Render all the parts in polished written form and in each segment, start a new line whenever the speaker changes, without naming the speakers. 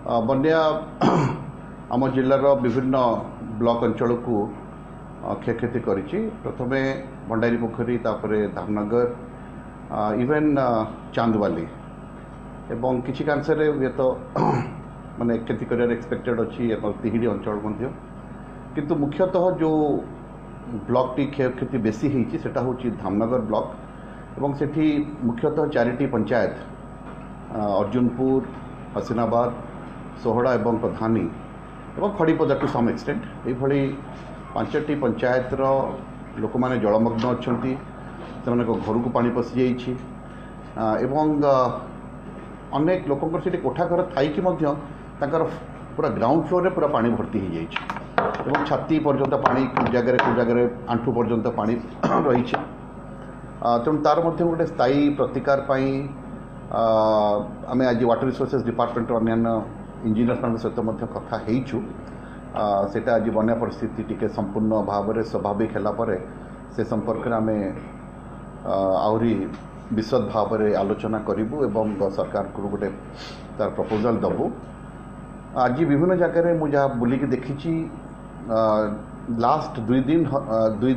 बन्या आम जिलार विभिन्न ब्लॉक अंचल को क्षयक्षति करिछि। प्रथमे भंडारी पोखरी तापरे धामनगर इवेन चांदवाली एवं किछि कांसरे ये तो माने क्षति कर एक्सपेक्टेड अच्छी तिहिड़ी अंचल मध्य किंतु मुख्यतः जो ब्लॉक टी क्षयक्षति बेसी होती सेटा होची धामनगर ब्लॉक एवं सेठी मुख्यतः 4टी पंचायत अर्जुनपुर हसीनाबाद सोहड़ा एवं प्रधानी एवं खड़ीपदा टू सम एक्सटेंट ये 5टी पंचायत लोक मैंने जलमग्न अच्छा से घर को पानी पशि जाइए एवं अनेक लोकंर से कोठा घर थी पूरा ग्राउंड फ्लोर रे पूरा पानी भर्ती हो जाइए छाती पर्यंत पानी को जगह आंठू पर्यंत पानी रही तेणु तार मध्य गोटे स्थायी प्रतिकार आम आज वाटर रिसोर्सेस डिपार्टमेंट अन्य इंजीनियर सहित कथा सेटा आज बन्या परिस्थिति टिके संपूर्ण भाव में स्वाभाविक है से संपर्क में आम आहरी विशद भाव में आलोचना करूँ एवं सरकार को गोटे तार प्रपोजल दबू। आज विभिन्न जगह मुझे बुलिक देखी लास्ट 2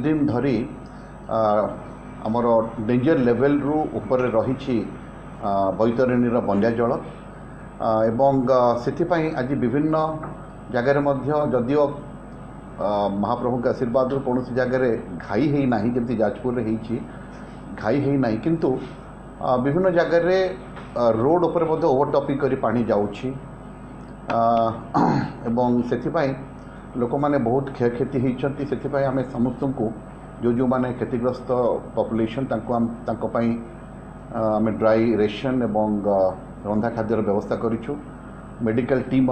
दिन धरी आमर डेंजर लेवल रु ऊपर रही बैतरणीर बंया जल एवं से आज विभिन्न जगार जदियो महाप्रभु के आशीर्वाद कौन जगह घाई है ना जमी जाजपुर घाई है ना किंतु विभिन्न जगह रोड उपर ओवरटॉपिंग कर पानी जाऊँगी एवं से लोक मैंने बहुत क्षयक्षति होती से आम समस्त को जो मैंने क्षतिग्रस्त पॉपुलेशन आम ड्राई रेशन एवं रंधा खाद्यर व्यवस्था करूँ। मेडिकल टीम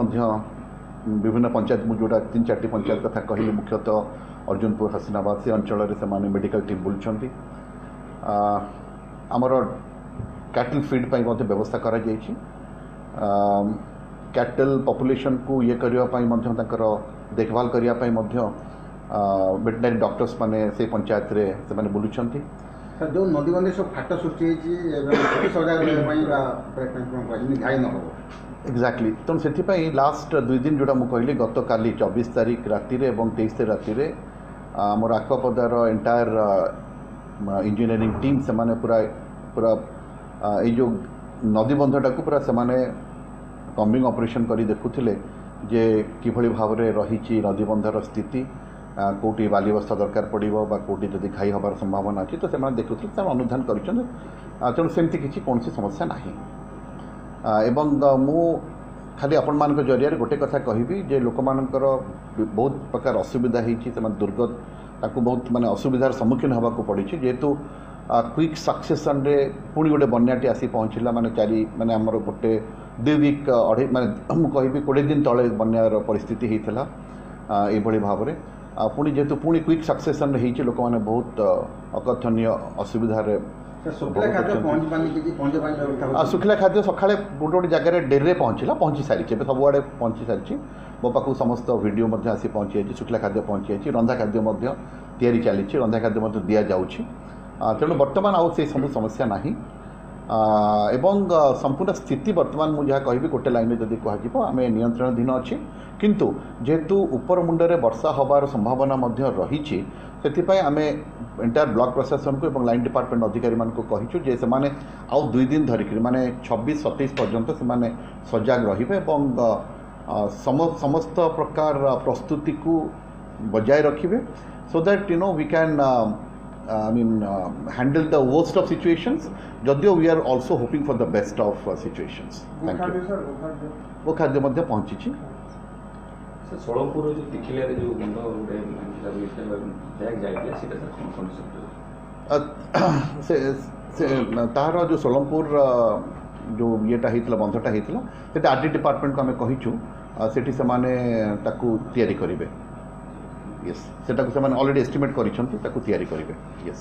विभिन्न पंचायत जोड़ा 3-4टी पंचायत कथा कहली मुख्यतः अर्जुनपुर हसीनाबाद से अंचल से मेडिकल टीम बुलूँ आमर कैटल फीड व्यवस्था करा जाइछि कैटल पॉपुलेशन को ये करने देखभाल करने वेटनरी डॉक्टर्स माने से पंचायत रे से माने बुलुछंती
जो नदी बंधे सब फाट सृष्टि
एक्जाक्टली तेणु से लास्ट 2 दिन जोड़ा मुझे कहली गत काली 24 तारीख राति और 23 राति मोर आखपदार एंटायर इंजीनियरिंग टीम से माने पूरा पूरा ये जो नदी बंधटा को पूरा से माने कम्बिंग ऑपरेशन करी देखुथिले जे किभली भाव में रही नदी बंधर स्थिति कौटी बाली बस्ता दरकार पड़ो कौटी जदि घाई हबार संभावना अच्छी तो से देखुଥିଲେ से अनुधान कर तेणु सेमती किसी कौन समस्या नहीं एवं मु खाली आपण मान जरिया गोटे कथा कहबी जे लोक मानकर बहुत प्रकार असुविधा होती दुर्गत ताकू बहुत माने असुविधार सम्मुखीन होगा पड़ी जेहेतु क्विक सक्सेसन रे पुणी गोटे बन्याटी आसी पहुँचला माने 4 माने आमर गोटे 2 वीक अढ़े माने मुझे 20 दिन तले बन्यार परिस्थिति होता ये भाव में पुणी जेहेतु पुणी क्विक सक्सेसन होती लोक मैंने बहुत अकथनीय असुविधा शुखला खाद्य सका गोटे गोटे जगह डेरी पहुँची सारी सबुआड़े पहुँची सारी मो पाक समस्त वीडियो आसी पहुँची जाए शुखला खाद्य पहुँची जाए रंधा खाद्य तैयारी चली रंधा खाद्य दि जाऊँगी तेणु बर्तमान आउ से सब समस्या नहीं एवं संपूर्ण स्थिति बर्तमान मुझे कहि गोटे लाइन जदि कह आम नियंत्रणाधीन अच्छी किंतु जेहेतु उपर मुंडे वर्षा हबार संभावना रही से आम एंटायर ब्लॉक प्रशासन को एवं लाइन डिपार्टमेंट अधिकारी मानक कहिचु जे से आउ 2 दिन धरिक माने 26-27 पर्यंत से सजाग रहिबे एवं समस्त प्रकार प्रस्तुति को बजाय रखिबे so that we can handle the worst of situations जदियो we are also hoping for the best of situations। thank you वो खाद्य मध्य पहुंची छी
सर सोलंपुर जो तिखिलिया रे जो बंद गोटे बैग जाइए सेटा सर कोन
से तार जो सोलंपुर जो येटा हितला बंधटा हितला सेटा आरडी डिपार्टमेंट को हमें कहिचु सेठी से माने ताकू तैयारी करिवे। यस सेटा को से माने ऑलरेडी एस्टिमेट करिसंती ताकू तैयारी करिवे। यस